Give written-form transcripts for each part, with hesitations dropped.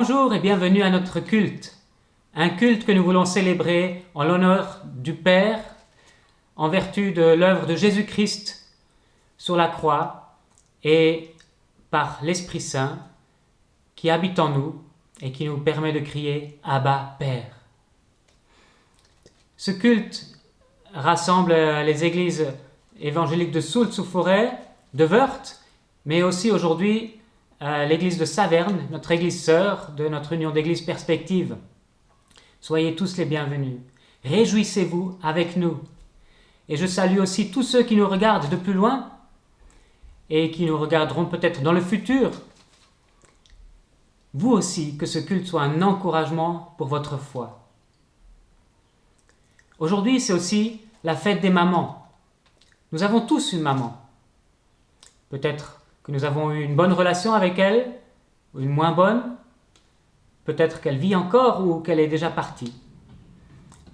Bonjour et bienvenue à notre culte. Un culte que nous voulons célébrer en l'honneur du Père, en vertu de l'œuvre de Jésus-Christ sur la croix et par l'Esprit Saint qui habite en nous et qui nous permet de crier « Abba, Père ». Ce culte rassemble les églises évangéliques de Soult-sous-Forêt, de Wörth, mais aussi aujourd'hui l'église de Saverne, notre église sœur de notre union d'église Perspective. Soyez tous les bienvenus. Réjouissez-vous avec nous. Et je salue aussi tous ceux qui nous regardent de plus loin et qui nous regarderont peut-être dans le futur. Vous aussi, que ce culte soit un encouragement pour votre foi. Aujourd'hui, c'est aussi la fête des mamans. Nous avons tous une maman. Peut-être que nous avons eu une bonne relation avec elle, ou une moins bonne. Peut-être qu'elle vit encore ou qu'elle est déjà partie.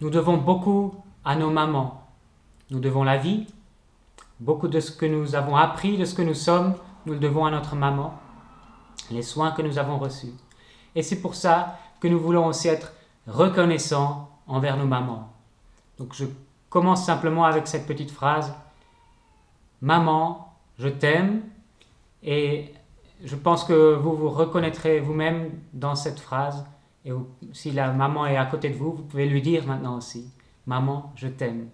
Nous devons beaucoup à nos mamans. Nous devons la vie. Beaucoup de ce que nous avons appris, de ce que nous sommes, nous le devons à notre maman. Les soins que nous avons reçus. Et c'est pour ça que nous voulons aussi être reconnaissants envers nos mamans. Donc je commence simplement avec cette petite phrase. Maman, je t'aime. Et je pense que vous vous reconnaîtrez vous-même dans cette phrase. Et si la maman est à côté de vous, vous pouvez lui dire maintenant aussi. Maman, je t'aime.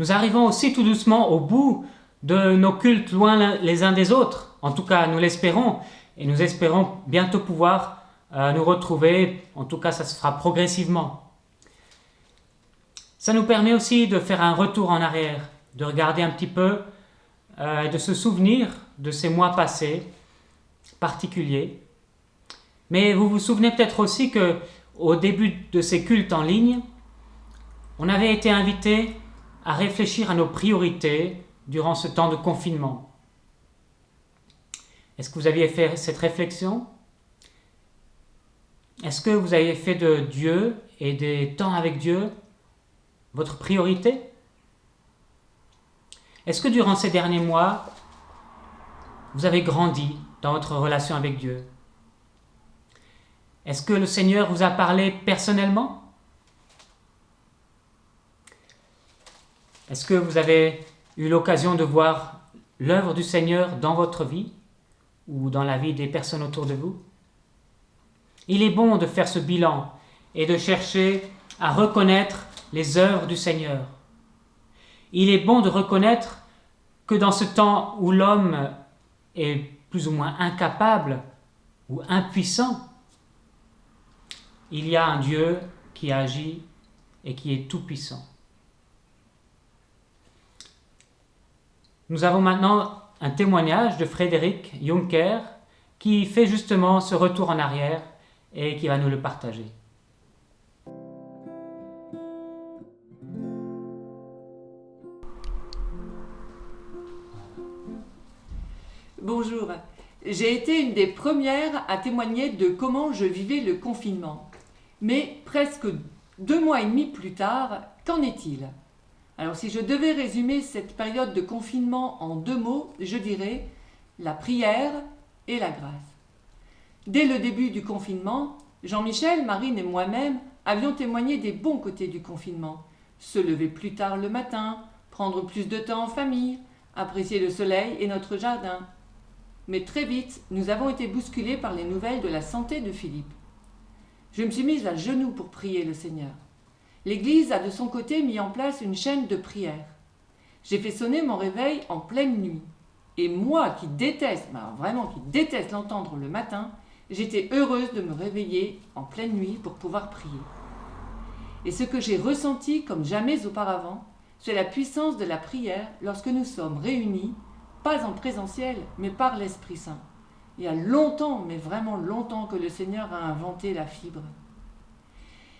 Nous arrivons aussi tout doucement au bout de nos cultes loin les uns des autres. En tout cas, nous l'espérons. Et nous espérons bientôt pouvoir nous retrouver. En tout cas, ça se fera progressivement. Ça nous permet aussi de faire un retour en arrière, de regarder un petit peu, de se souvenir de ces mois passés particuliers. Mais vous vous souvenez peut-être aussi qu'au début de ces cultes en ligne, on avait été invité à réfléchir à nos priorités durant ce temps de confinement. Est-ce que vous aviez fait cette réflexion? Est-ce que vous avez fait de Dieu et des temps avec Dieu votre priorité? Est-ce que durant ces derniers mois, vous avez grandi dans votre relation avec Dieu? Est-ce que le Seigneur vous a parlé personnellement? Est-ce que vous avez eu l'occasion de voir l'œuvre du Seigneur dans votre vie ou dans la vie des personnes autour de vous? Il est bon de faire ce bilan et de chercher à reconnaître les œuvres du Seigneur. Il est bon de reconnaître que dans ce temps où l'homme est plus ou moins incapable ou impuissant, il y a un Dieu qui agit et qui est tout-puissant. Nous avons maintenant un témoignage de Frédéric Juncker qui fait justement ce retour en arrière et qui va nous le partager. Bonjour, j'ai été une des premières à témoigner de comment je vivais le confinement. Mais presque 2 mois et demi plus tard, qu'en est-il? Alors si je devais résumer cette période de confinement en 2 mots, je dirais la prière et la grâce. Dès le début du confinement, Jean-Michel, Marine et moi-même avions témoigné des bons côtés du confinement. Se lever plus tard le matin, prendre plus de temps en famille, apprécier le soleil et notre jardin. Mais très vite, nous avons été bousculés par les nouvelles de la santé de Philippe. Je me suis mise à genoux pour prier le Seigneur. L'Église a de son côté mis en place une chaîne de prière. J'ai fait sonner mon réveil en pleine nuit. Et moi qui déteste, vraiment qui déteste l'entendre le matin, j'étais heureuse de me réveiller en pleine nuit pour pouvoir prier. Et ce que j'ai ressenti comme jamais auparavant, c'est la puissance de la prière lorsque nous sommes réunis, pas en présentiel, mais par l'Esprit Saint. Il y a longtemps, mais vraiment longtemps, que le Seigneur a inventé la fibre.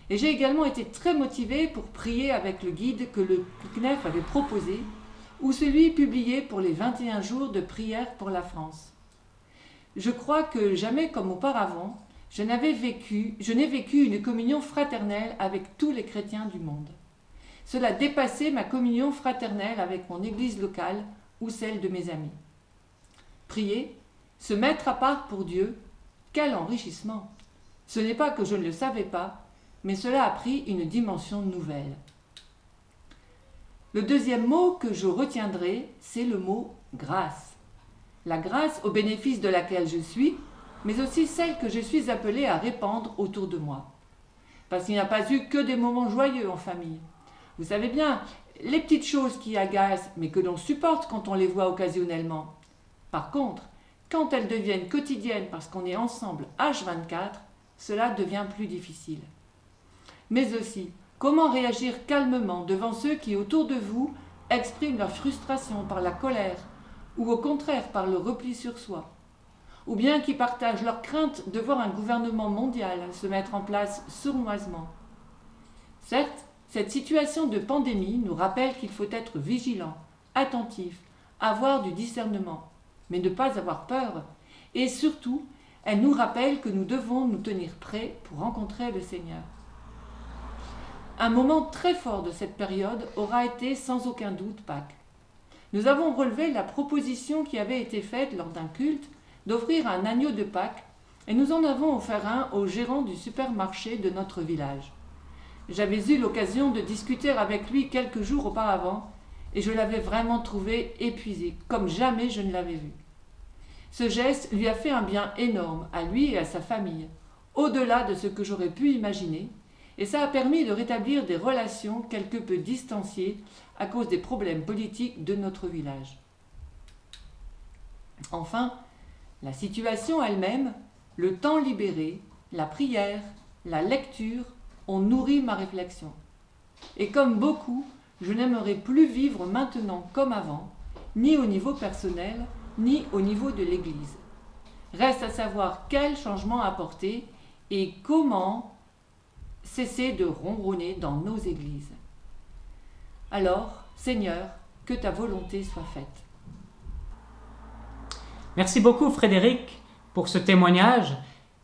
Et j'ai également été très motivée pour prier avec le guide que le CNEF avait proposé, ou celui publié pour les 21 jours de prière pour la France. Je crois que jamais comme auparavant, je n'ai vécu une communion fraternelle avec tous les chrétiens du monde. Cela dépassait ma communion fraternelle avec mon église locale ou celle de mes amis. Prier, se mettre à part pour Dieu, quel enrichissement! Ce n'est pas que je ne le savais pas, mais cela a pris une dimension nouvelle. Le deuxième mot que je retiendrai, c'est le mot grâce. La grâce au bénéfice de laquelle je suis, mais aussi celle que je suis appelée à répandre autour de moi. Parce qu'il n'y a pas eu que des moments joyeux en famille. Vous savez bien, les petites choses qui agacent, mais que l'on supporte quand on les voit occasionnellement. Par contre, quand elles deviennent quotidiennes parce qu'on est ensemble H24, cela devient plus difficile. Mais aussi, comment réagir calmement devant ceux qui, autour de vous, expriment leur frustration par la colère, ou au contraire par le repli sur soi, ou bien qui partagent leur crainte de voir un gouvernement mondial se mettre en place sournoisement. Certes, cette situation de pandémie nous rappelle qu'il faut être vigilant, attentif, avoir du discernement, mais ne pas avoir peur, et surtout, elle nous rappelle que nous devons nous tenir prêts pour rencontrer le Seigneur. Un moment très fort de cette période aura été sans aucun doute Pâques. Nous avons relevé la proposition qui avait été faite lors d'un culte d'offrir un agneau de Pâques et nous en avons offert un au gérant du supermarché de notre village. J'avais eu l'occasion de discuter avec lui quelques jours auparavant et je l'avais vraiment trouvé épuisé, comme jamais je ne l'avais vu. Ce geste lui a fait un bien énorme à lui et à sa famille, au-delà de ce que j'aurais pu imaginer, et ça a permis de rétablir des relations quelque peu distanciées à cause des problèmes politiques de notre village. Enfin, la situation elle-même, le temps libéré, la prière, la lecture ont nourri ma réflexion. Et comme beaucoup, je n'aimerais plus vivre maintenant comme avant, ni au niveau personnel, ni au niveau de l'Église. Reste à savoir quel changement apporter et comment cesser de ronronner dans nos églises. Alors, Seigneur, que ta volonté soit faite. Merci beaucoup Frédéric pour ce témoignage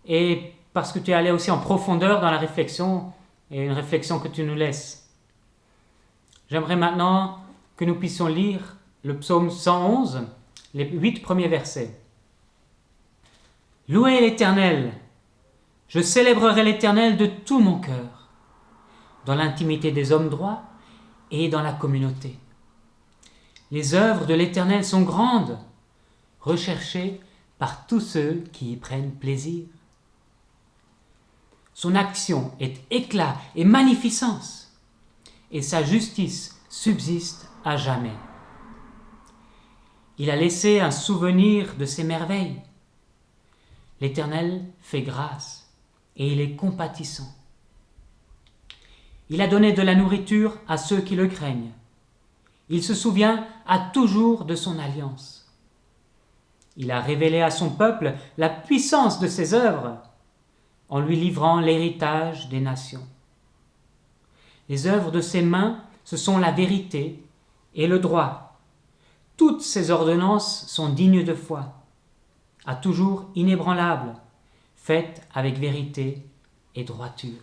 et parce que tu es allé aussi en profondeur dans la réflexion et une réflexion que tu nous laisses. J'aimerais maintenant que nous puissions lire le psaume 111, les 8 premiers versets. Louez l'Éternel, je célébrerai l'Éternel de tout mon cœur, dans l'intimité des hommes droits et dans la communauté. Les œuvres de l'Éternel sont grandes, recherchées par tous ceux qui y prennent plaisir. Son action est éclat et magnificence, et sa justice subsiste à jamais. Il a laissé un souvenir de ses merveilles. L'Éternel fait grâce et il est compatissant. Il a donné de la nourriture à ceux qui le craignent. Il se souvient à toujours de son alliance. Il a révélé à son peuple la puissance de ses œuvres en lui livrant l'héritage des nations. Les œuvres de ses mains, ce sont la vérité et le droit. Toutes ses ordonnances sont dignes de foi, à toujours inébranlables, faites avec vérité et droiture.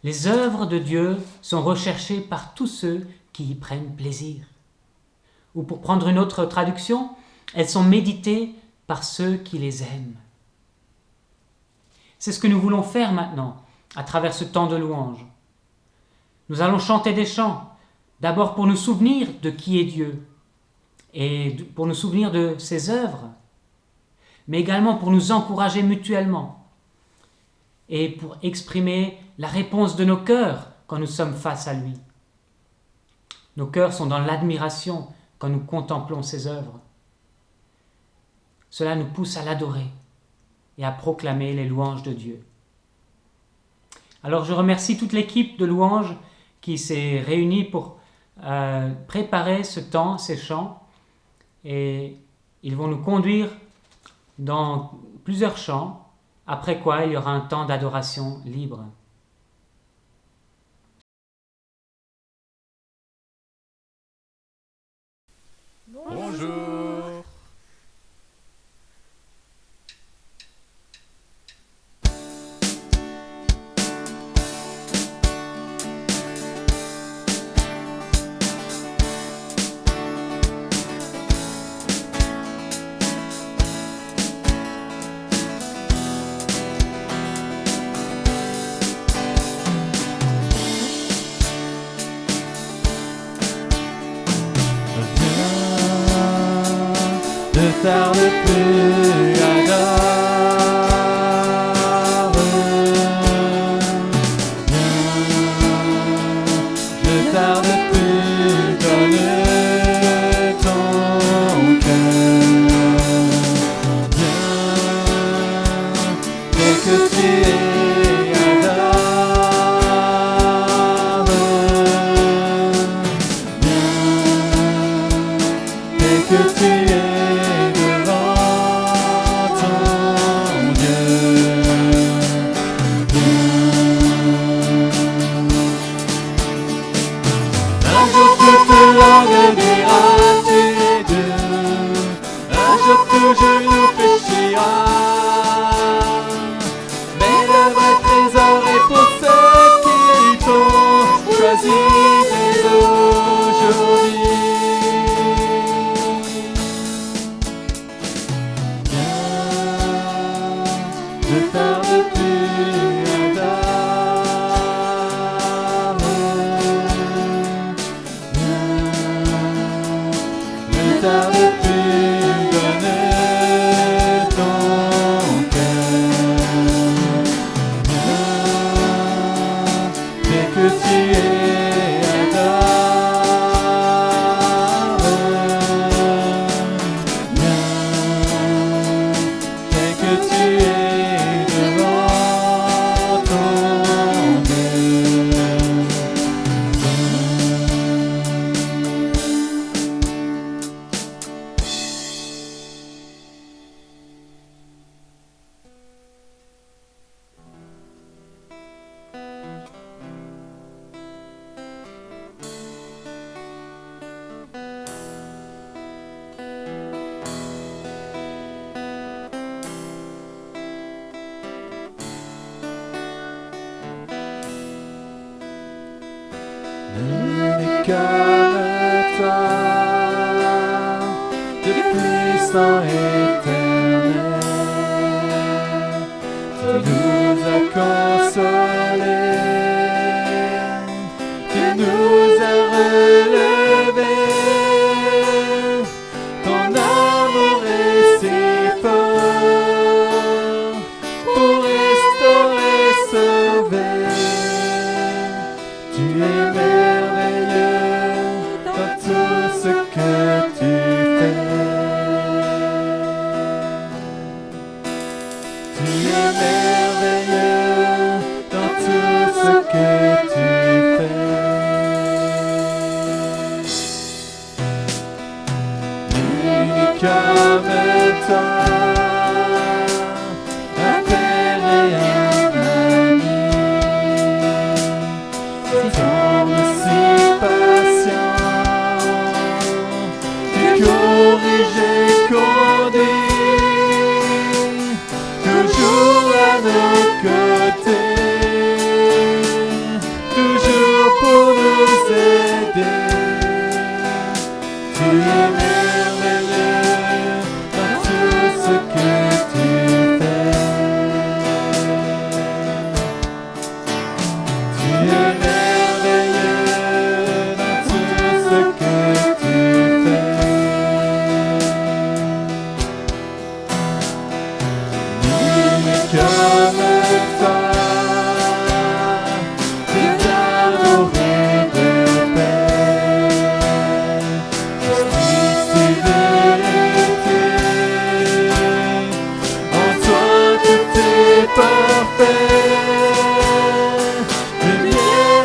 Les œuvres de Dieu sont recherchées par tous ceux qui y prennent plaisir. Ou pour prendre une autre traduction, elles sont méditées par ceux qui les aiment. C'est ce que nous voulons faire maintenant, à travers ce temps de louange. Nous allons chanter des chants, d'abord pour nous souvenir de qui est Dieu, et pour nous souvenir de ses œuvres, mais également pour nous encourager mutuellement, et pour exprimer la réponse de nos cœurs quand nous sommes face à lui. Nos cœurs sont dans l'admiration quand nous contemplons ses œuvres. Cela nous pousse à l'adorer et à proclamer les louanges de Dieu. Alors je remercie toute l'équipe de louanges qui s'est réunie pour préparer ce temps, ces chants, et ils vont nous conduire dans plusieurs chants, après quoi il y aura un temps d'adoration libre. Bonjour. tarde plus à ne tarde plus, donne ton cœur. Dès que tu es que tu es devant ton Dieu. Un jour toute langue dira tu es Dieu. Un jour tout genou fléchira. Mais le vrai trésor est pour ceux qui t'ont choisi dès aujourd'hui. Ne tarde plus Adam. Ne tarde plus, donne ton cœur. Dès que tu es Adam. Dès que tu es comme toi, de puissant éternel, tu nous as consolés, tu nous as relevés, ton amour est si fort pour restaurer, sauver, tu es ce que tu fais. Tu es merveilleux dans tout ce que tu fais. Unique comme toi, un père et un ami, tu sembles si patient. Corriger, conduire, toujours à nos côtés, toujours pour nous aider. Tu es merveilleux dans tout ce que tu fais. Tu es merveilleux dans tout ce que tu fais. Comme toi, c'est d'amour et de paix, justice et vérité. En toi tout est parfait, lumière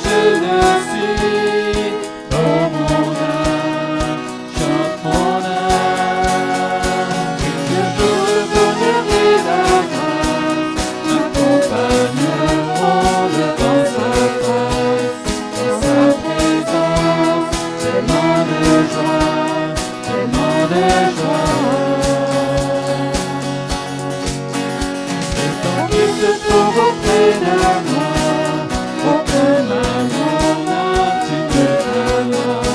je le suis. Oh mon âme, chante mon âme. Toujours le bonheur et la grâce m'accompagneront devant sa face. Dans sa présence, tellement de joie, tellement de joie. Et tant qu'il se trouve auprès de moi, auprès de mon âme, tu me aimeras.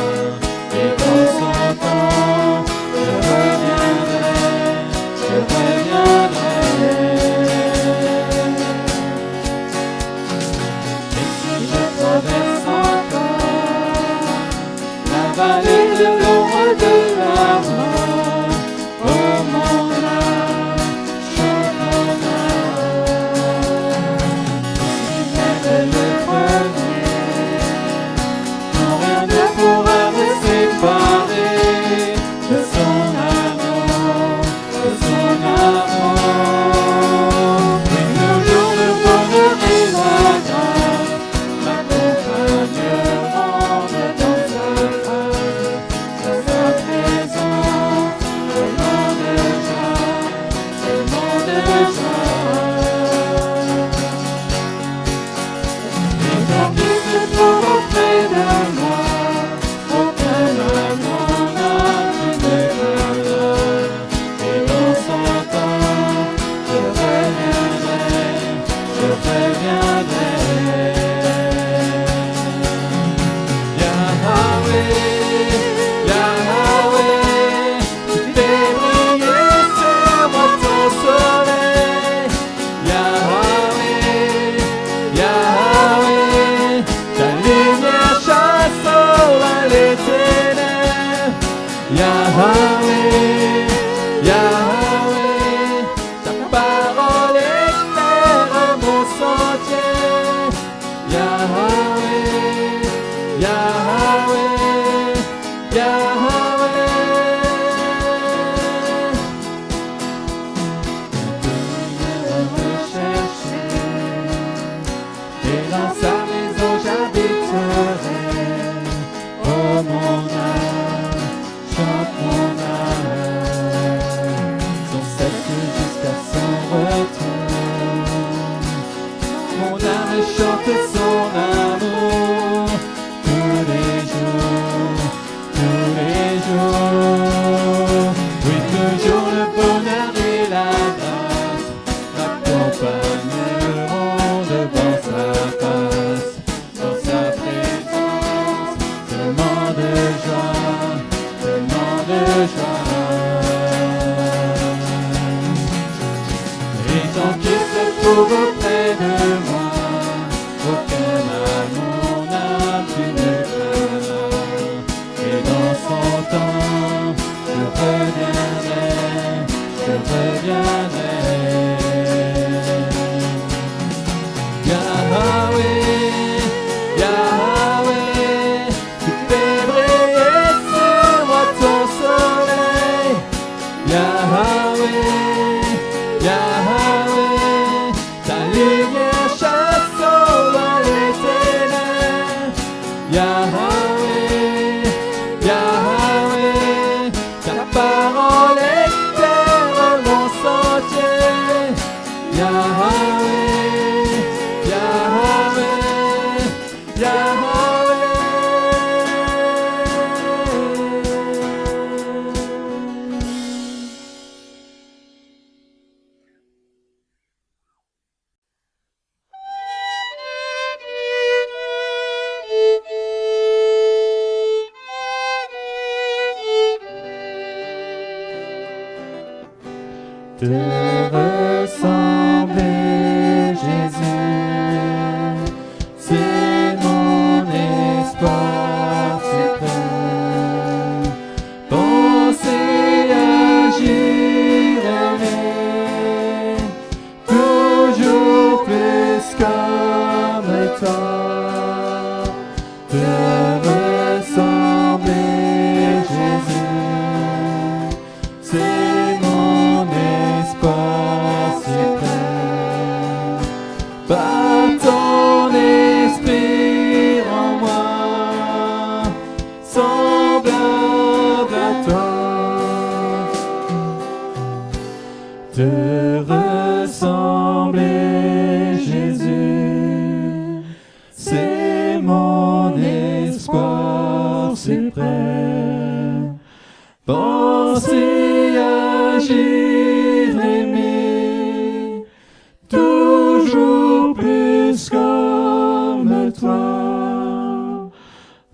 Et dans son temps, je reviendrai, je reviendrai. Et si je traverse encore la vallée de l'ombre de la mort, oh mon âme, chante mon âme. Si même le premier, non rien ne pourra me séparer de son amour, de son amour. Et toujours le bonheur et la grâce m'accompagneront dans sa face, dans sa présence, tellement de joie, tellement de joie. Et tant qu'il se trouve auprès de moi, auprès de mon âme, tu me aimeras. Et dans son temps, je reviendrai, je reviendrai. Yahweh, Yahweh, tu fais briller sur moi ton soleil. Yahweh, Yahweh, ta lumière chasse au loin les ténèbres. Yahweh, Yahweh, ta parole éclaire mon sentier. Yahweh, Yahweh, Yahweh. Viens me chercher, et dans sa maison j'habiterai. Oh mon âme, chante mon âme, son sceptre jusqu'à son retour. Mon âme chante son amour tous les jours, tous les jours. Oui, toujours le bonheur et la grâce m'accompagneront devant sa face, dans sa présence, tellement de joie, tellement de joie. Et tant qu'il se trouve auprès de moi, aucun mal mon âme tu ne craindras. Et dans son temps, je reviendrai, je reviendrai. Yahweh, Yahweh, tu fais briller sur moi ton soleil. Yahweh, Yahweh, ta lumière chasse au loin les ténèbres. Yahweh, Yahweh, ta parole éclaire mon sentier. Yahweh, Yahweh, Yahweh. Te ressembler, Jésus, c'est mon espoir suprême. Penser, agir, aimer, toujours plus comme toi. Te ressembler, Jésus, c'est mon espoir suprême. Par ton esprit ressembler, Jésus. C'est mon espoir suprême. Penser, agir, aimer, toujours plus comme toi.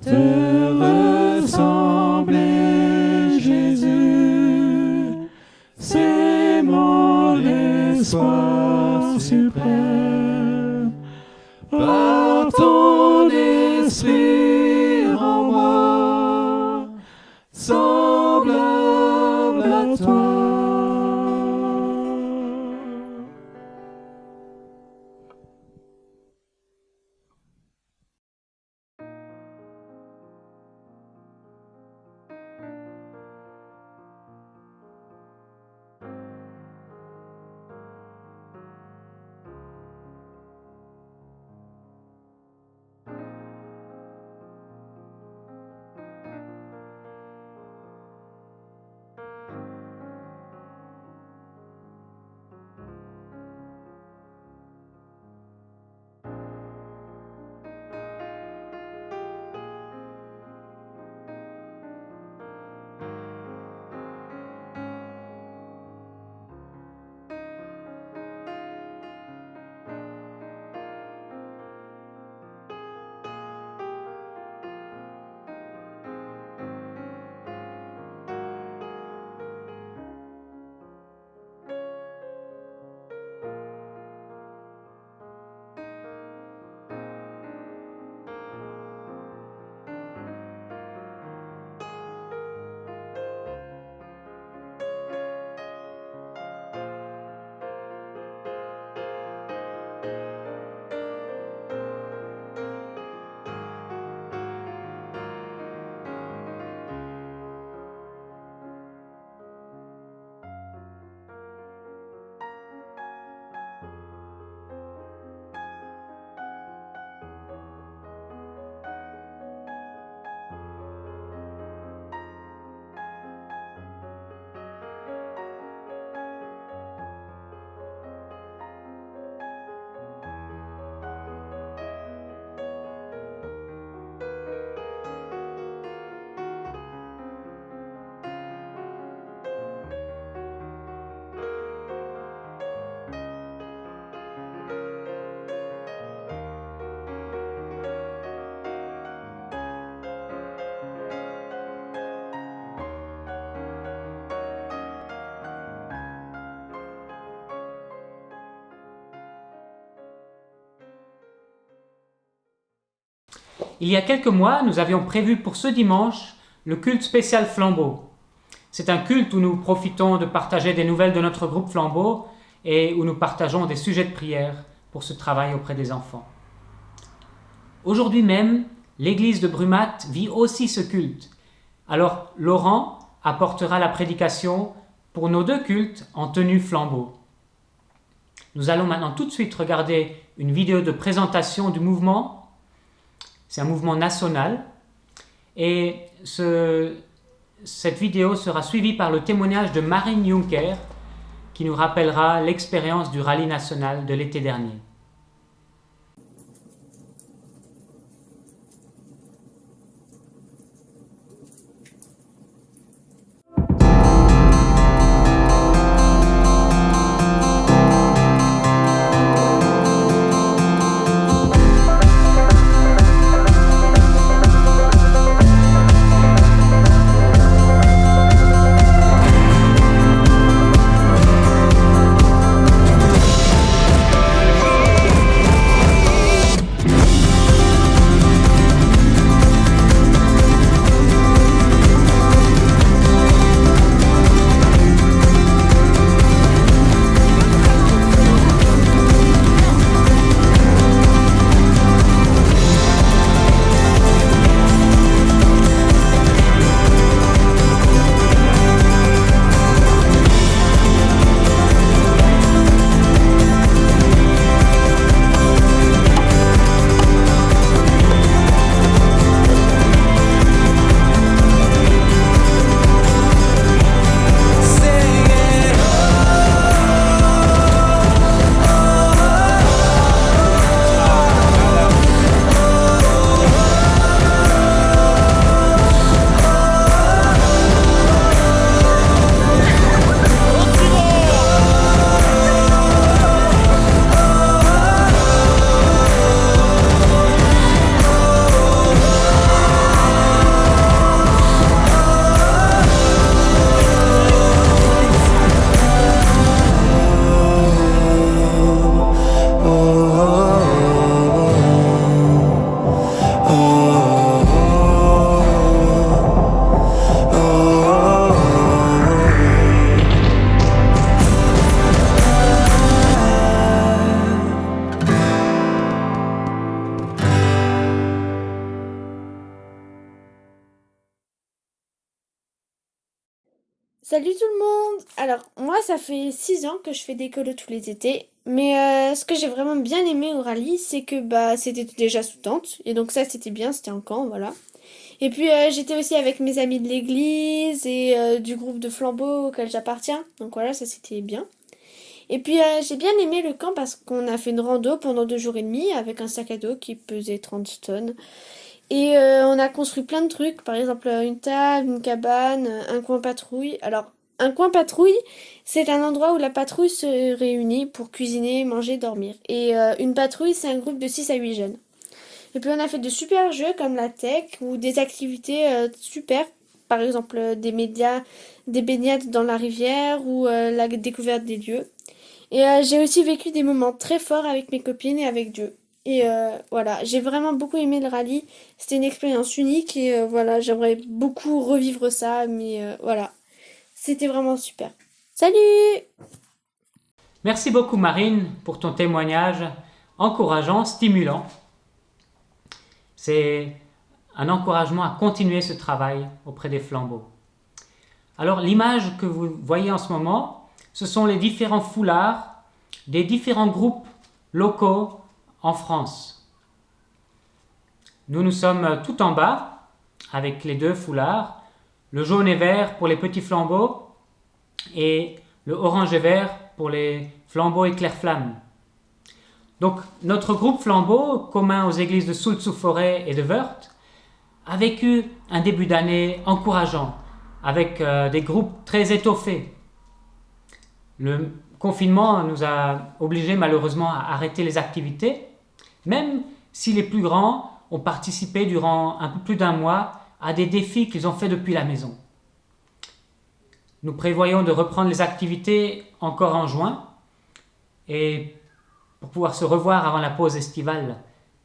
Te ressembler, Jésus, c'est mon espoir suprême. Par ton esprit en moi, semblable à toi. Il y a quelques mois, nous avions prévu pour ce dimanche le culte spécial Flambeau. C'est un culte où nous profitons de partager des nouvelles de notre groupe Flambeau et où nous partageons des sujets de prière pour ce travail auprès des enfants. Aujourd'hui même, l'église de Brumat vit aussi ce culte. Alors Laurent apportera la prédication pour nos deux cultes en tenue Flambeau. Nous allons maintenant tout de suite regarder une vidéo de présentation du mouvement. C'est un mouvement national et cette vidéo sera suivie par le témoignage de Marine Juncker qui nous rappellera l'expérience du rallye national de l'été dernier. Salut tout le monde! Alors, moi, ça fait 6 ans que je fais des colos tous les étés. Mais ce que j'ai vraiment bien aimé au rallye, c'est que c'était déjà sous tente. Et donc ça, c'était bien, c'était en camp, voilà. Et puis j'étais aussi avec mes amis de l'église et du groupe de flambeaux auquel j'appartiens. Donc voilà, ça c'était bien. Et puis j'ai bien aimé le camp parce qu'on a fait une rando pendant 2 jours et demi avec un sac à dos qui pesait 30 tonnes. Et on a construit plein de trucs, par exemple une table, une cabane, un coin patrouille. Alors, un coin patrouille, c'est un endroit où la patrouille se réunit pour cuisiner, manger, dormir. Et une patrouille, c'est un groupe de 6 à 8 jeunes. Et puis on a fait de super jeux comme la tech ou des activités super, par exemple des baignades dans la rivière ou la découverte des lieux. Et j'ai aussi vécu des moments très forts avec mes copines et avec Dieu. Et voilà, j'ai vraiment beaucoup aimé le rallye. C'était une expérience unique et voilà, j'aimerais beaucoup revivre ça, mais voilà, c'était vraiment super. Salut! Merci beaucoup Marine pour ton témoignage encourageant, stimulant. C'est un encouragement à continuer ce travail auprès des flambeaux. Alors l'image que vous voyez en ce moment, ce sont les différents foulards des différents groupes locaux en France. Nous sommes tout en bas avec les 2 foulards, le jaune et vert pour les petits flambeaux et le orange et vert pour les flambeaux éclair-flamme. Donc notre groupe flambeau, commun aux églises de Soult-sous-Forêt et de Wörth, a vécu un début d'année encourageant avec des groupes très étoffés. Le confinement nous a obligés malheureusement à arrêter les activités, même si les plus grands ont participé durant un peu plus d'1 mois à des défis qu'ils ont faits depuis la maison. Nous prévoyons de reprendre les activités encore en juin et pour pouvoir se revoir avant la pause estivale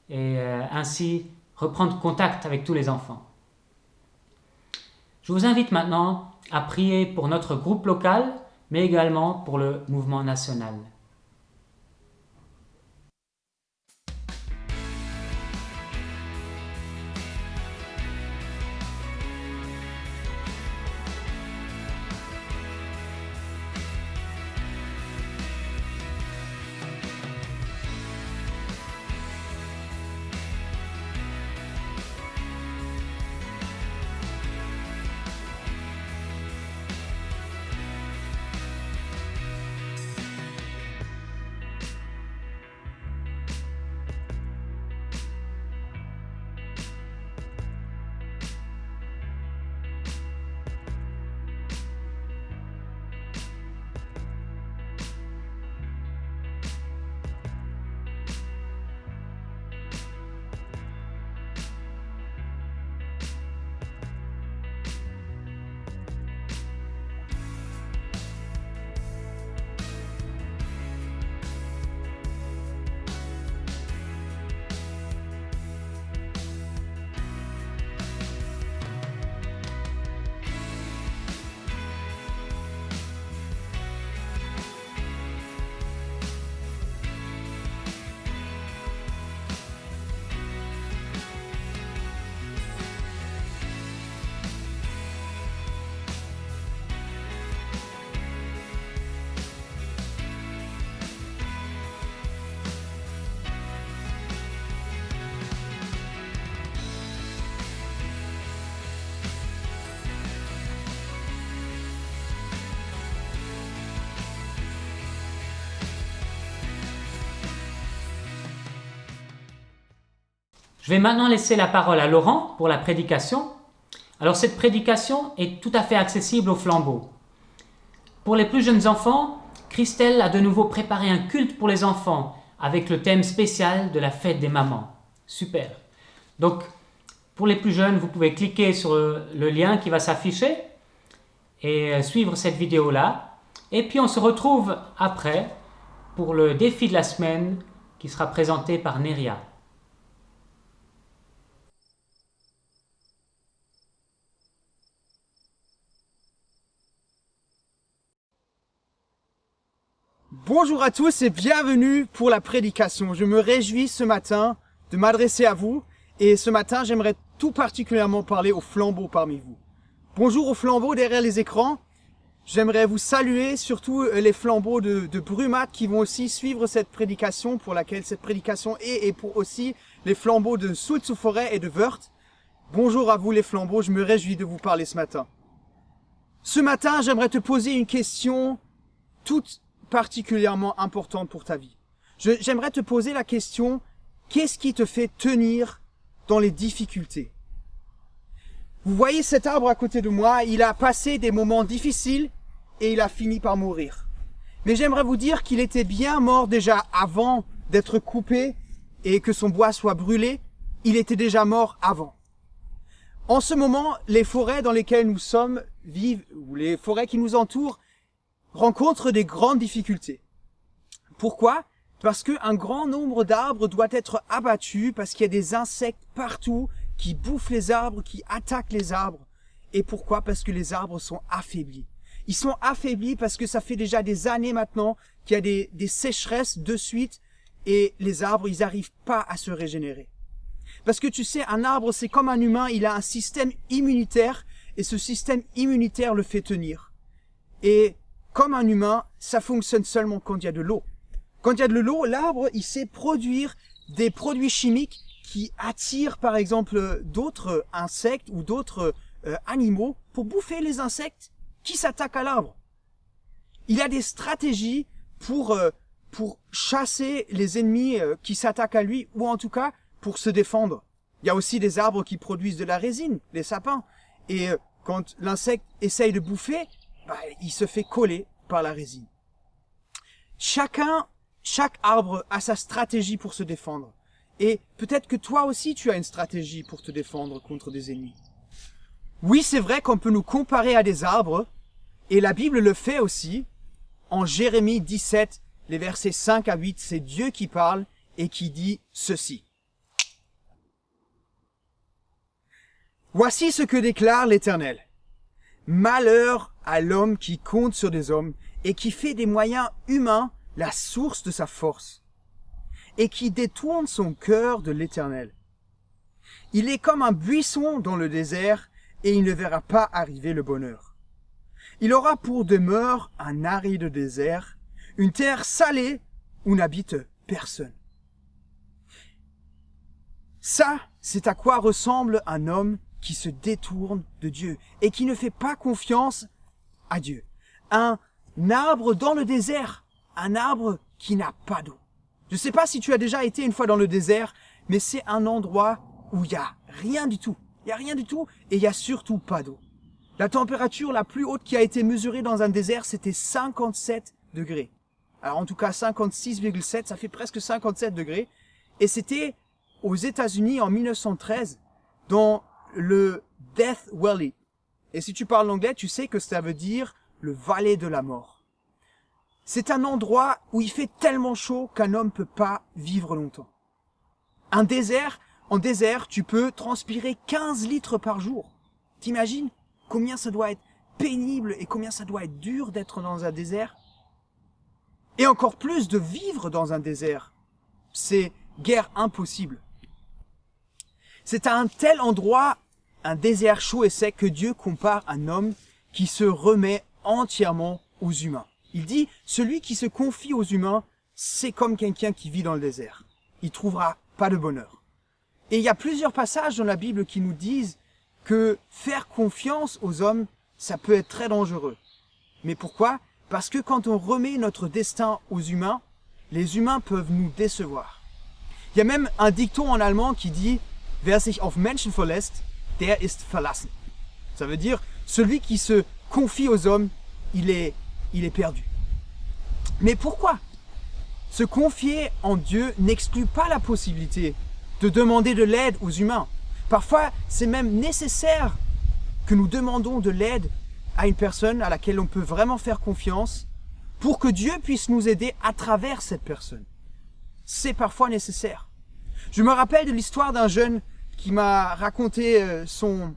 et ainsi reprendre contact avec tous les enfants. Je vous invite maintenant à prier pour notre groupe local, mais également pour le mouvement national. Je vais maintenant laisser la parole à Laurent pour la prédication. Alors cette prédication est tout à fait accessible aux flambeaux. Pour les plus jeunes enfants, Christelle a de nouveau préparé un culte pour les enfants avec le thème spécial de la fête des mamans. Super. Donc pour les plus jeunes, vous pouvez cliquer sur le lien qui va s'afficher et suivre cette vidéo-là. Et puis on se retrouve après pour le défi de la semaine qui sera présenté par Neria. Bonjour à tous et bienvenue pour la prédication. Je me réjouis ce matin de m'adresser à vous et ce matin j'aimerais tout particulièrement parler aux flambeaux parmi vous. Bonjour aux flambeaux derrière les écrans. j'aimerais vous saluer, surtout les flambeaux de Brumat qui vont aussi suivre cette prédication, pour laquelle cette prédication est, et pour aussi les flambeaux de Soultz-sous-Forêt et de Wörth. Bonjour à vous les flambeaux, je me réjouis de vous parler ce matin. Ce matin, j'aimerais te poser une question toute particulièrement importante pour ta vie. J'aimerais te poser la question, qu'est-ce qui te fait tenir dans les difficultés? Vous voyez cet arbre à côté de moi, il a passé des moments difficiles et il a fini par mourir. Mais j'aimerais vous dire qu'il était bien mort déjà avant d'être coupé et que son bois soit brûlé. Il était déjà mort avant. En ce moment, les forêts dans lesquelles nous sommes vivent, ou les forêts qui nous entourent, rencontrent des grandes difficultés. Pourquoi? Parce qu'un grand nombre d'arbres doit être abattu, parce qu'il y a des insectes partout qui bouffent les arbres, qui attaquent les arbres. Et pourquoi? Parce que les arbres sont affaiblis. Ils sont affaiblis parce que ça fait déjà des années maintenant qu'il y a des sécheresses de suite et les arbres, ils n'arrivent pas à se régénérer. Parce que tu sais, un arbre, c'est comme un humain, il a un système immunitaire et ce système immunitaire le fait tenir. Et comme un humain, ça fonctionne seulement quand il y a de l'eau. Quand il y a de l'eau, l'arbre, il sait produire des produits chimiques qui attirent par exemple d'autres insectes ou d'autres animaux pour bouffer les insectes qui s'attaquent à l'arbre. Il a des stratégies pour chasser les ennemis qui s'attaquent à lui, ou en tout cas pour se défendre. Il y a aussi des arbres qui produisent de la résine, les sapins. Et quand l'insecte essaye de bouffer, il se fait coller par la résine. Chaque arbre a sa stratégie pour se défendre. Et peut-être que toi aussi tu as une stratégie pour te défendre contre des ennemis. Oui, c'est vrai qu'on peut nous comparer à des arbres, et la Bible le fait aussi. En Jérémie 17, les versets 5 à 8, c'est Dieu qui parle et qui dit ceci. Voici ce que déclare l'Éternel. Malheur à l'homme qui compte sur des hommes et qui fait des moyens humains la source de sa force et qui détourne son cœur de l'Éternel. Il est comme un buisson dans le désert et il ne verra pas arriver le bonheur. Il aura pour demeure un aride désert, une terre salée où n'habite personne. Ça, c'est à quoi ressemble un homme qui se détourne de Dieu et qui ne fait pas confiance à Dieu. Un arbre dans le désert, un arbre qui n'a pas d'eau. Je ne sais pas si tu as déjà été une fois dans le désert, mais c'est un endroit où il n'y a rien du tout. Il n'y a rien du tout et il n'y a surtout pas d'eau. La température la plus haute qui a été mesurée dans un désert, c'était 57 degrés. Alors en tout cas 56,7, ça fait presque 57 degrés. Et c'était aux États-Unis en 1913, dans le Death Valley. Et si tu parles anglais, tu sais que ça veut dire le vallée de la mort. C'est un endroit où il fait tellement chaud qu'un homme ne peut pas vivre longtemps. En désert, tu peux transpirer 15 litres par jour. T'imagines combien ça doit être pénible et combien ça doit être dur d'être dans un désert? Et encore plus de vivre dans un désert. C'est guère impossible. C'est à un tel endroit, un désert chaud et sec, que Dieu compare un homme qui se remet entièrement aux humains. Il dit, celui qui se confie aux humains, c'est comme quelqu'un qui vit dans le désert. Il trouvera pas de bonheur. Et il y a plusieurs passages dans la Bible qui nous disent que faire confiance aux hommes, ça peut être très dangereux. Mais pourquoi? Parce que quand on remet notre destin aux humains, les humains peuvent nous décevoir. Il y a même un dicton en allemand qui dit « Wer sich auf Menschen verlässt, der ist verlassen ». Ça veut dire « Celui qui se confie aux hommes, il est perdu ». Mais pourquoi? Se confier en Dieu n'exclut pas la possibilité de demander de l'aide aux humains. Parfois, c'est même nécessaire que nous demandons de l'aide à une personne à laquelle on peut vraiment faire confiance pour que Dieu puisse nous aider à travers cette personne. C'est parfois nécessaire. Je me rappelle de l'histoire d'un jeune qui m'a raconté son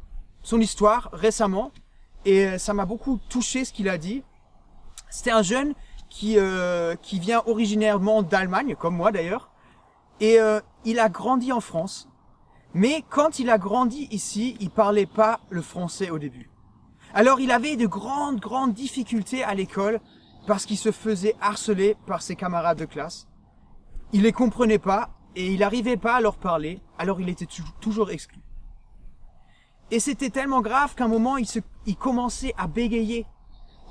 histoire récemment et ça m'a beaucoup touché ce qu'il a dit. C'était un jeune qui vient originairement d'Allemagne, comme moi d'ailleurs, et il a grandi en France. Mais quand il a grandi ici, il parlait pas le français au début. Alors il avait de grandes difficultés à l'école parce qu'il se faisait harceler par ses camarades de classe. Il les comprenait pas et il n'arrivait pas à leur parler, alors il était toujours exclu. Et c'était tellement grave qu'à un moment il commençait à bégayer.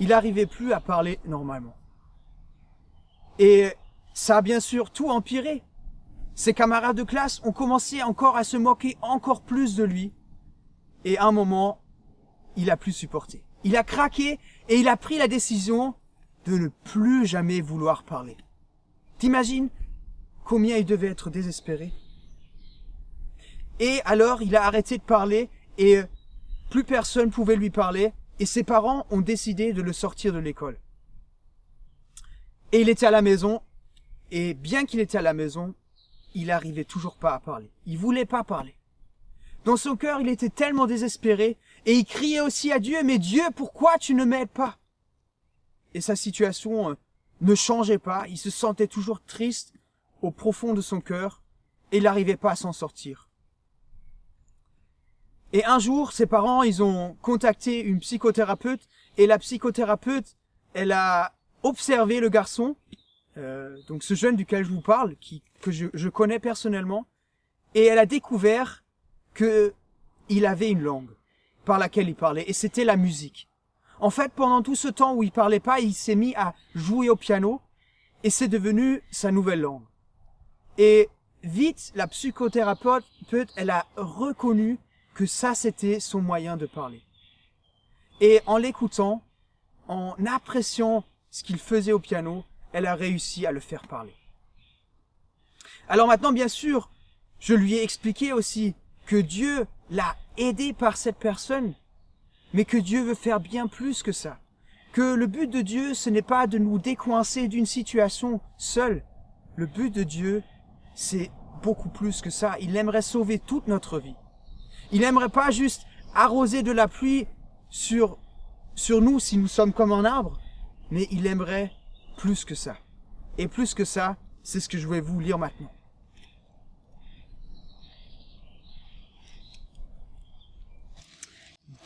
Il n'arrivait plus à parler normalement. Et ça a bien sûr tout empiré. Ses camarades de classe ont commencé encore à se moquer encore plus de lui. Et à un moment, il a plus supporté. Il a craqué et il a pris la décision de ne plus jamais vouloir parler. T'imagines combien il devait être désespéré? Et alors, il a arrêté de parler et plus personne pouvait lui parler et ses parents ont décidé de le sortir de l'école. Et il était à la maison et bien qu'il était à la maison, il n'arrivait toujours pas à parler. Il voulait pas parler. Dans son cœur, il était tellement désespéré et il criait aussi à Dieu, mais Dieu, pourquoi tu ne m'aides pas? Et sa situation ne changeait pas, il se sentait toujours triste au profond de son cœur et il n'arrivait pas à s'en sortir. Et un jour, ses parents, ils ont contacté une psychothérapeute et la psychothérapeute, elle a observé le garçon, donc ce jeune duquel je vous parle, que je connais personnellement, et elle a découvert que il avait une langue par laquelle il parlait, et c'était la musique. En fait, pendant tout ce temps où il parlait pas, il s'est mis à jouer au piano, et c'est devenu sa nouvelle langue. Et vite, la psychothérapeute, elle a reconnu que ça, c'était son moyen de parler. Et en l'écoutant, en appréciant ce qu'il faisait au piano, elle a réussi à le faire parler. Alors maintenant, bien sûr, je lui ai expliqué aussi que Dieu l'a aidé par cette personne, mais que Dieu veut faire bien plus que ça. Que le but de Dieu, ce n'est pas de nous décoincer d'une situation seule. Le but de Dieu, c'est beaucoup plus que ça. Il aimerait sauver toute notre vie. Il n'aimerait pas juste arroser de la pluie sur nous si nous sommes comme un arbre, mais il aimerait plus que ça. Et plus que ça, c'est ce que je vais vous lire maintenant.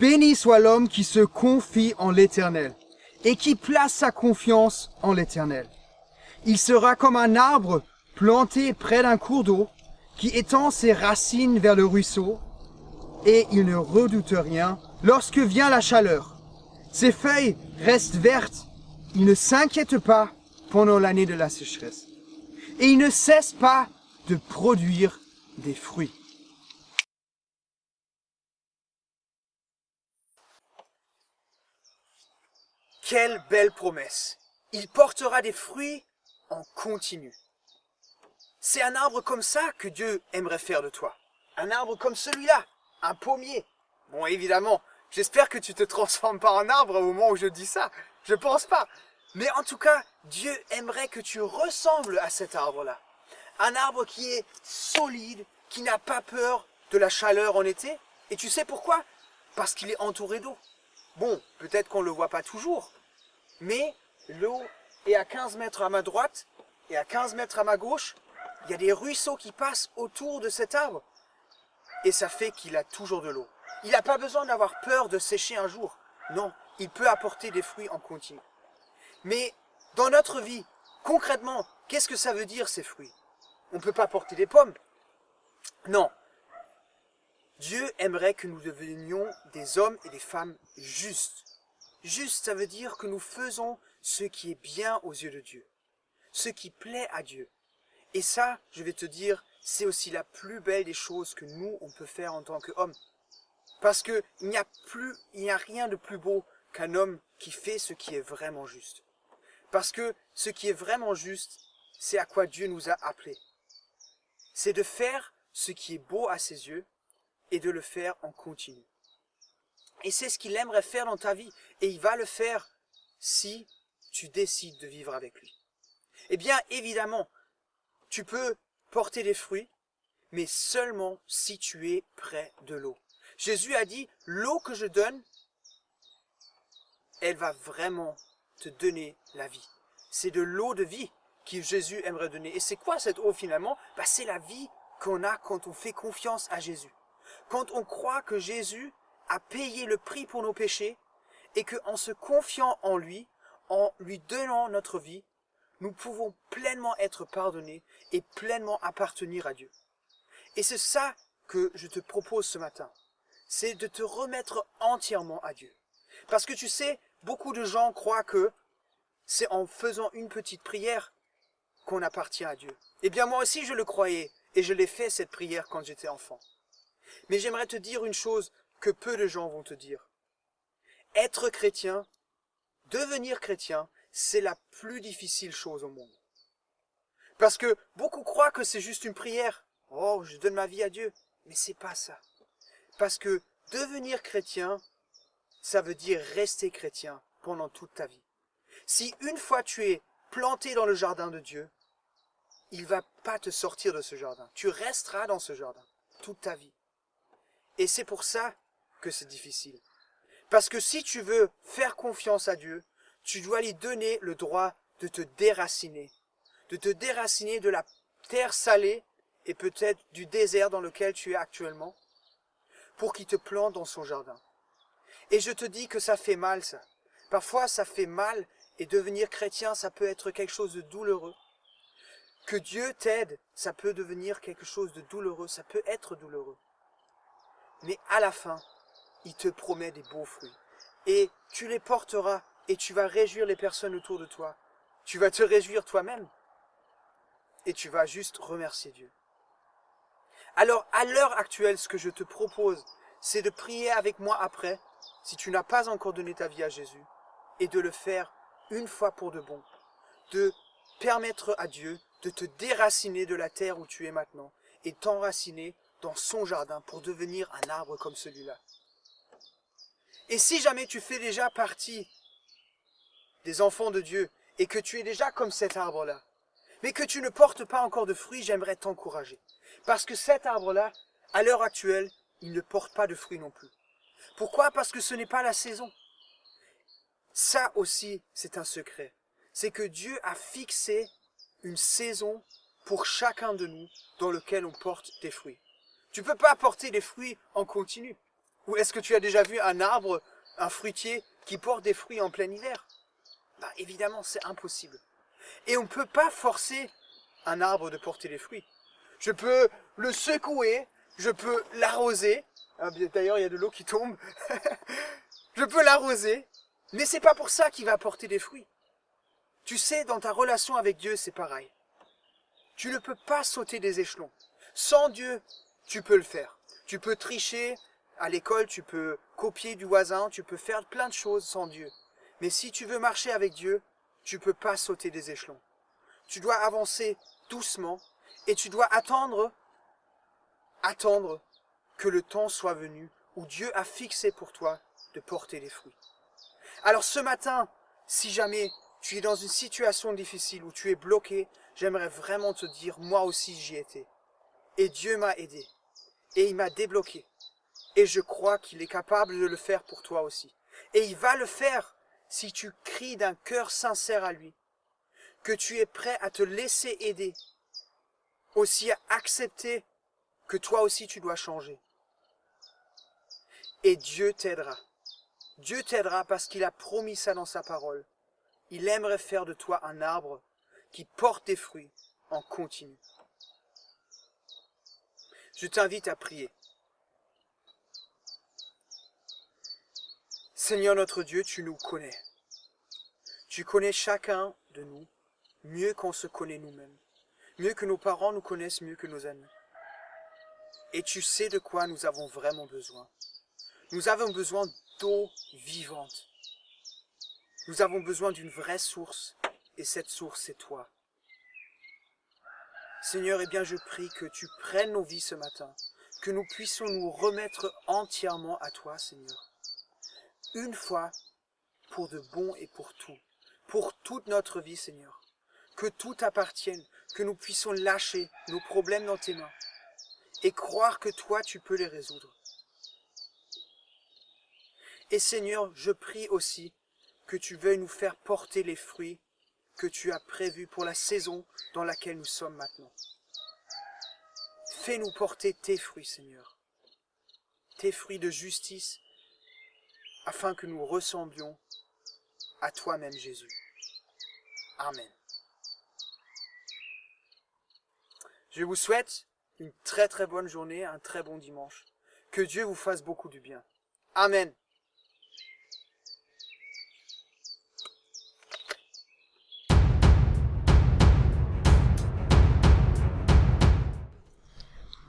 Béni soit l'homme qui se confie en l'Éternel et qui place sa confiance en l'Éternel. Il sera comme un arbre planté près d'un cours d'eau qui étend ses racines vers le ruisseau et il ne redoute rien lorsque vient la chaleur. Ses feuilles restent vertes, il ne s'inquiète pas pendant l'année de la sécheresse et il ne cesse pas de produire des fruits. Quelle belle promesse! Il portera des fruits en continu. C'est un arbre comme ça que Dieu aimerait faire de toi. Un arbre comme celui-là, un pommier. Bon, évidemment, j'espère que tu te transformes pas en arbre au moment où je dis ça. Je pense pas. Mais en tout cas, Dieu aimerait que tu ressembles à cet arbre-là. Un arbre qui est solide, qui n'a pas peur de la chaleur en été. Et tu sais pourquoi? Parce qu'il est entouré d'eau. Bon, peut-être qu'on ne le voit pas toujours, mais l'eau est à 15 mètres à ma droite et à 15 mètres à ma gauche. Il y a des ruisseaux qui passent autour de cet arbre et ça fait qu'il a toujours de l'eau. Il n'a pas besoin d'avoir peur de sécher un jour. Non, il peut apporter des fruits en continu. Mais dans notre vie, concrètement, qu'est-ce que ça veut dire ces fruits? On ne peut pas porter des pommes. Non. Dieu aimerait que nous devenions des hommes et des femmes justes. Juste, ça veut dire que nous faisons ce qui est bien aux yeux de Dieu, ce qui plaît à Dieu. Et ça, je vais te dire, c'est aussi la plus belle des choses que nous, on peut faire en tant qu'hommes. Parce qu'il n'y a rien de plus beau qu'un homme qui fait ce qui est vraiment juste. Parce que ce qui est vraiment juste, c'est à quoi Dieu nous a appelés. C'est de faire ce qui est beau à ses yeux, et de le faire en continu. Et c'est ce qu'il aimerait faire dans ta vie. Et il va le faire si tu décides de vivre avec lui. Eh bien, évidemment, tu peux porter des fruits, mais seulement si tu es près de l'eau. Jésus a dit, l'eau que je donne, elle va vraiment te donner la vie. C'est de l'eau de vie que Jésus aimerait donner. Et c'est quoi cette eau finalement? C'est la vie qu'on a quand on fait confiance à Jésus. Quand on croit que Jésus a payé le prix pour nos péchés et qu'en se confiant en lui donnant notre vie, nous pouvons pleinement être pardonnés et pleinement appartenir à Dieu. Et c'est ça que je te propose ce matin, c'est de te remettre entièrement à Dieu. Parce que tu sais, beaucoup de gens croient que c'est en faisant une petite prière qu'on appartient à Dieu. Eh bien moi aussi je le croyais, et je l'ai fait cette prière quand j'étais enfant. Mais j'aimerais te dire une chose que peu de gens vont te dire. Être chrétien, devenir chrétien, c'est la plus difficile chose au monde. Parce que beaucoup croient que c'est juste une prière. Oh, je donne ma vie à Dieu. Mais c'est pas ça. Parce que devenir chrétien, ça veut dire rester chrétien pendant toute ta vie. Si une fois tu es planté dans le jardin de Dieu, il ne va pas te sortir de ce jardin. Tu resteras dans ce jardin toute ta vie. Et c'est pour ça que c'est difficile. Parce que si tu veux faire confiance à Dieu, tu dois lui donner le droit de te déraciner de la terre salée et peut-être du désert dans lequel tu es actuellement, pour qu'il te plante dans son jardin. Et je te dis que ça fait mal, ça. Parfois, ça fait mal, et devenir chrétien, ça peut être quelque chose de douloureux. Que Dieu t'aide, ça peut devenir quelque chose de douloureux, ça peut être douloureux. Mais à la fin, il te promet des beaux fruits. Et tu les porteras, et tu vas réjouir les personnes autour de toi. Tu vas te réjouir toi-même. Et tu vas juste remercier Dieu. Alors, à l'heure actuelle, ce que je te propose, c'est de prier avec moi après, si tu n'as pas encore donné ta vie à Jésus, et de le faire une fois pour de bon. De permettre à Dieu de te déraciner de la terre où tu es maintenant, et t'enraciner dans son jardin pour devenir un arbre comme celui-là. Et si jamais tu fais déjà partie des enfants de Dieu, et que tu es déjà comme cet arbre-là, mais que tu ne portes pas encore de fruits, j'aimerais t'encourager. Parce que cet arbre-là, à l'heure actuelle, il ne porte pas de fruits non plus. Pourquoi? Parce que ce n'est pas la saison. Ça aussi, c'est un secret. C'est que Dieu a fixé une saison pour chacun de nous dans lequel on porte des fruits. Tu ne peux pas porter des fruits en continu. Ou est-ce que tu as déjà vu un arbre, un fruitier, qui porte des fruits en plein hiver? Bah, évidemment, c'est impossible. Et on ne peut pas forcer un arbre de porter des fruits. Je peux le secouer, je peux l'arroser. Ah, d'ailleurs, il y a de l'eau qui tombe. Je peux l'arroser, mais c'est pas pour ça qu'il va porter des fruits. Tu sais, dans ta relation avec Dieu, c'est pareil. Tu ne peux pas sauter des échelons. Sans Dieu, tu peux le faire. Tu peux tricher à l'école, tu peux copier du voisin, tu peux faire plein de choses sans Dieu. Mais si tu veux marcher avec Dieu, tu ne peux pas sauter des échelons. Tu dois avancer doucement et tu dois attendre que le temps soit venu où Dieu a fixé pour toi de porter les fruits. Alors ce matin, si jamais tu es dans une situation difficile où tu es bloqué, j'aimerais vraiment te dire, moi aussi j'y étais. Et Dieu m'a aidé. Et il m'a débloqué. Et je crois qu'il est capable de le faire pour toi aussi. Et il va le faire si tu cries d'un cœur sincère à lui, que tu es prêt à te laisser aider, aussi à accepter que toi aussi tu dois changer. Et Dieu t'aidera. Dieu t'aidera parce qu'il a promis ça dans sa parole. Il aimerait faire de toi un arbre qui porte des fruits en continu. Je t'invite à prier. Seigneur notre Dieu, tu nous connais. Tu connais chacun de nous mieux qu'on se connaît nous-mêmes. Mieux que nos parents nous connaissent, mieux que nos amis. Et tu sais de quoi nous avons vraiment besoin. Nous avons besoin d'eau vivante. Nous avons besoin d'une vraie source, et cette source, c'est toi. Seigneur, eh bien je prie que tu prennes nos vies ce matin, que nous puissions nous remettre entièrement à toi, Seigneur. Une fois, pour de bon et pour toute notre vie, Seigneur. Que tout appartienne, que nous puissions lâcher nos problèmes dans tes mains, et croire que toi, tu peux les résoudre. Et Seigneur, je prie aussi que tu veuilles nous faire porter les fruits que tu as prévus pour la saison dans laquelle nous sommes maintenant. Fais-nous porter tes fruits, Seigneur. Tes fruits de justice, afin que nous ressemblions à toi-même, Jésus. Amen. Je vous souhaite une très très bonne journée, un très bon dimanche. Que Dieu vous fasse beaucoup du bien. Amen.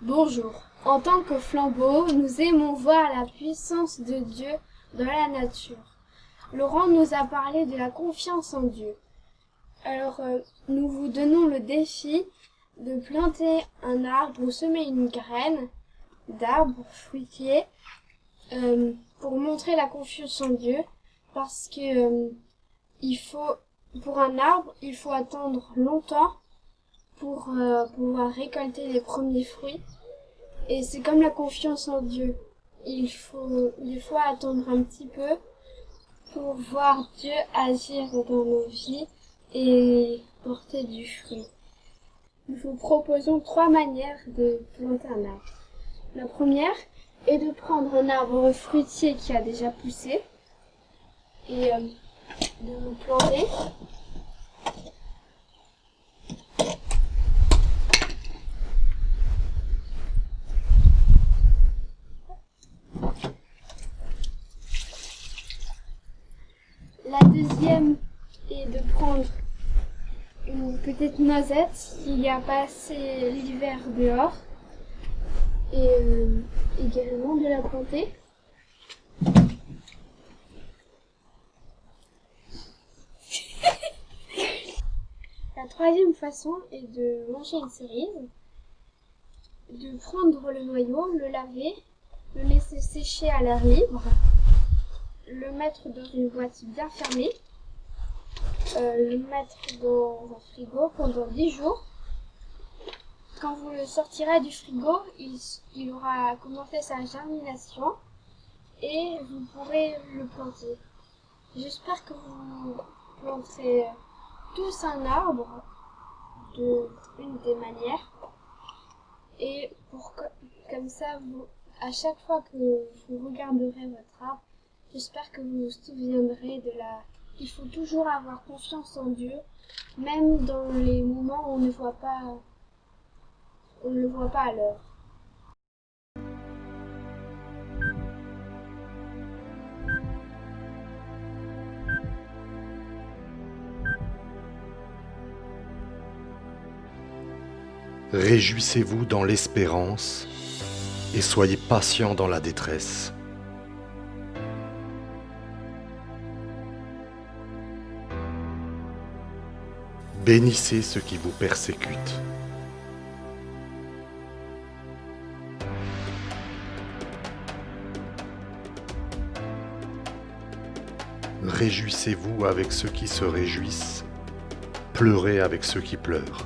Bonjour. En tant que flambeau, nous aimons voir la puissance de Dieu dans la nature. Laurent nous a parlé de la confiance en Dieu. Alors, nous vous donnons le défi de planter un arbre ou semer une graine d'arbre fruitier pour montrer la confiance en Dieu, parce que pour un arbre, il faut attendre longtemps pour pouvoir récolter les premiers fruits. Et c'est comme la confiance en Dieu. Il faut des fois attendre un petit peu pour voir Dieu agir dans nos vies et porter du fruit. Nous vous proposons 3 manières de planter un arbre. La première est de prendre un arbre fruitier qui a déjà poussé et de le planter. La deuxième est de prendre une petite noisette qui a passé l'hiver dehors et également de la planter. La troisième façon est de manger une cerise, de prendre le noyau, le laver, le laisser sécher à l'air libre, le mettre dans une boîte bien fermée, le mettre dans un frigo pendant 10 jours. Quand vous le sortirez du frigo, il aura commencé sa germination et vous pourrez le planter. J'espère que vous planterez tous un arbre d'une des manières, et comme ça, à chaque fois que vous regarderez votre arbre, j'espère que vous vous souviendrez il faut toujours avoir confiance en Dieu, même dans les moments où on ne le voit pas à l'heure. Réjouissez-vous dans l'espérance et soyez patients dans la détresse. Bénissez ceux qui vous persécutent. Réjouissez-vous avec ceux qui se réjouissent, pleurez avec ceux qui pleurent.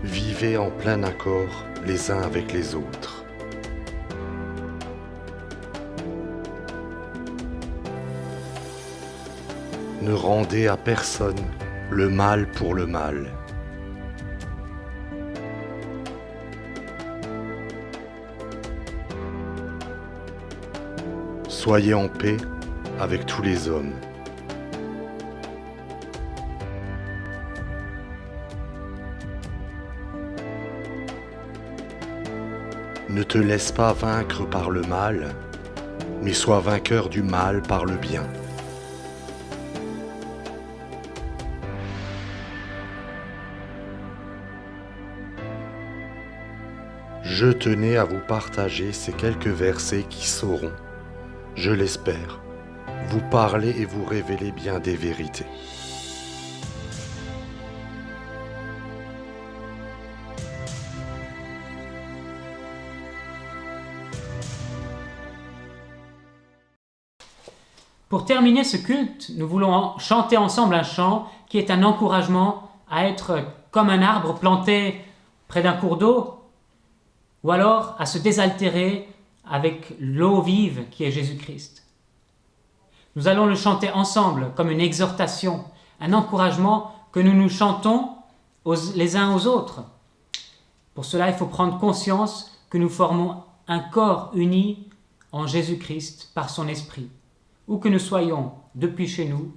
Vivez en plein accord les uns avec les autres. Ne rendez à personne le mal pour le mal. Soyez en paix avec tous les hommes. Ne te laisse pas vaincre par le mal, mais sois vainqueur du mal par le bien. Je tenais à vous partager ces quelques versets qui sauront, je l'espère, vous parler et vous révéler bien des vérités. Pour terminer ce culte, nous voulons chanter ensemble un chant qui est un encouragement à être comme un arbre planté près d'un cours d'eau, ou alors à se désaltérer avec l'eau vive qui est Jésus-Christ. Nous allons le chanter ensemble comme une exhortation, un encouragement que nous nous chantons les uns aux autres. Pour cela, il faut prendre conscience que nous formons un corps uni en Jésus-Christ par son Esprit. Où que nous soyons depuis chez nous,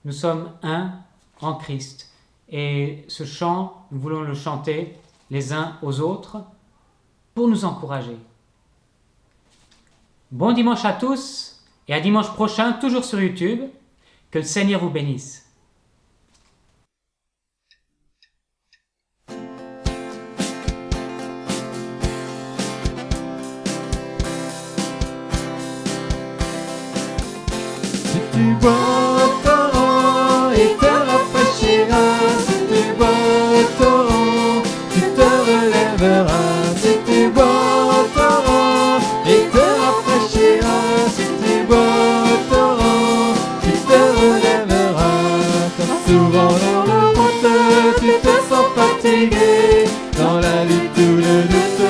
nous sommes un en Christ. Et ce chant, nous voulons le chanter les uns aux autres pour nous encourager. Bon dimanche à tous et à dimanche prochain, toujours sur YouTube. Que le Seigneur vous bénisse. Si tu bois au torrent et te rafraîchiras, si tu bois au torrent, tu te relèveras. Si tu bois au torrent et te rafraîchiras, si tu bois au torrent, tu te relèveras. Quand souvent dans la route tu te sens fatigué, dans la lutte ou le doute,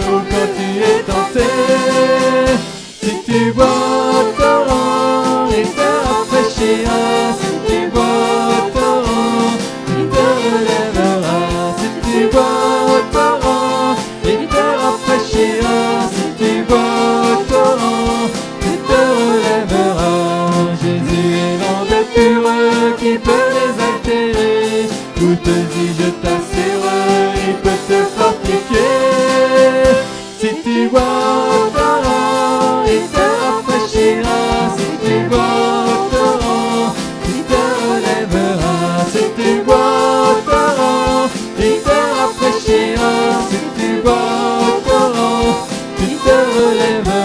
ou quand tu es tenté, si tu bois au torrent et te rafraîchiras, si tu bois au torrent, tu te relèveras. Si tu bois au torrent et te rafraîchiras, si tu bois au torrent, tu te relèveras. Jésus est l'onde pure qui peut les altérer, tout te dit je t'assure, il peut te fortifier. Si tu bois au torrent et te rafraîchiras, si tu bois au torrent, tu te relèveras. Si tu bois au torrent et te rafraîchiras, si tu bois au torrent, tu te relèveras.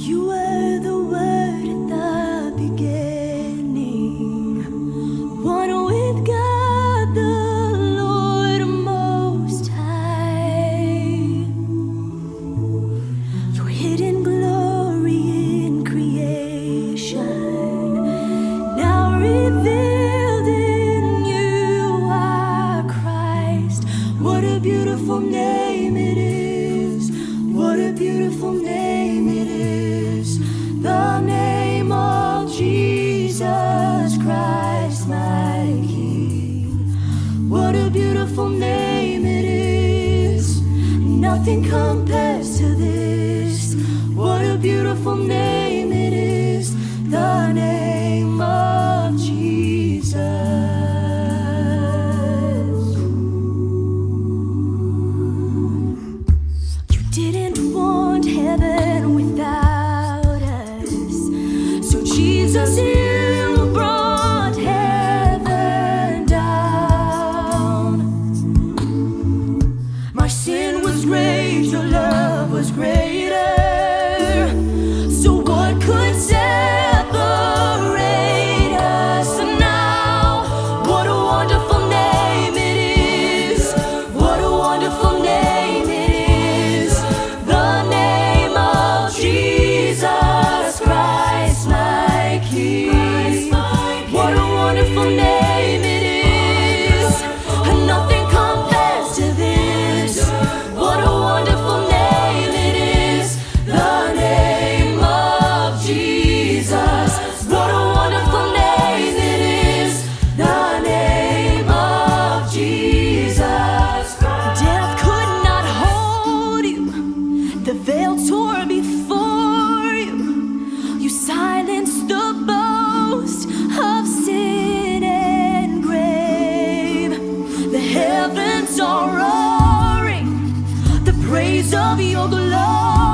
You were the Word at the beginning, one with God the Lord Most High. Your hidden glory in creation, now revealed in you are Christ. What a beautiful name it is! What a beautiful name it is! The name of Jesus Christ, my King. What a beautiful name it is! Nothing compares to this. What a beautiful name it is! The name of Jesus. You didn't want heaven without us, so Jesus, you brought heaven down. My sin was great, your love was greater. So what could separate us now? What a wonderful name it is! What a wonderful name it is! The name of Jesus Christ, my King. What a wonderful name it is! And nothing compares to this. What a wonderful name it is! The name of Jesus. What a wonderful name it is! The name of Jesus. Death could not hold you. The veil tore before you. You silenced the boast of sin and grave. The heavens are roaring the praise of your glory.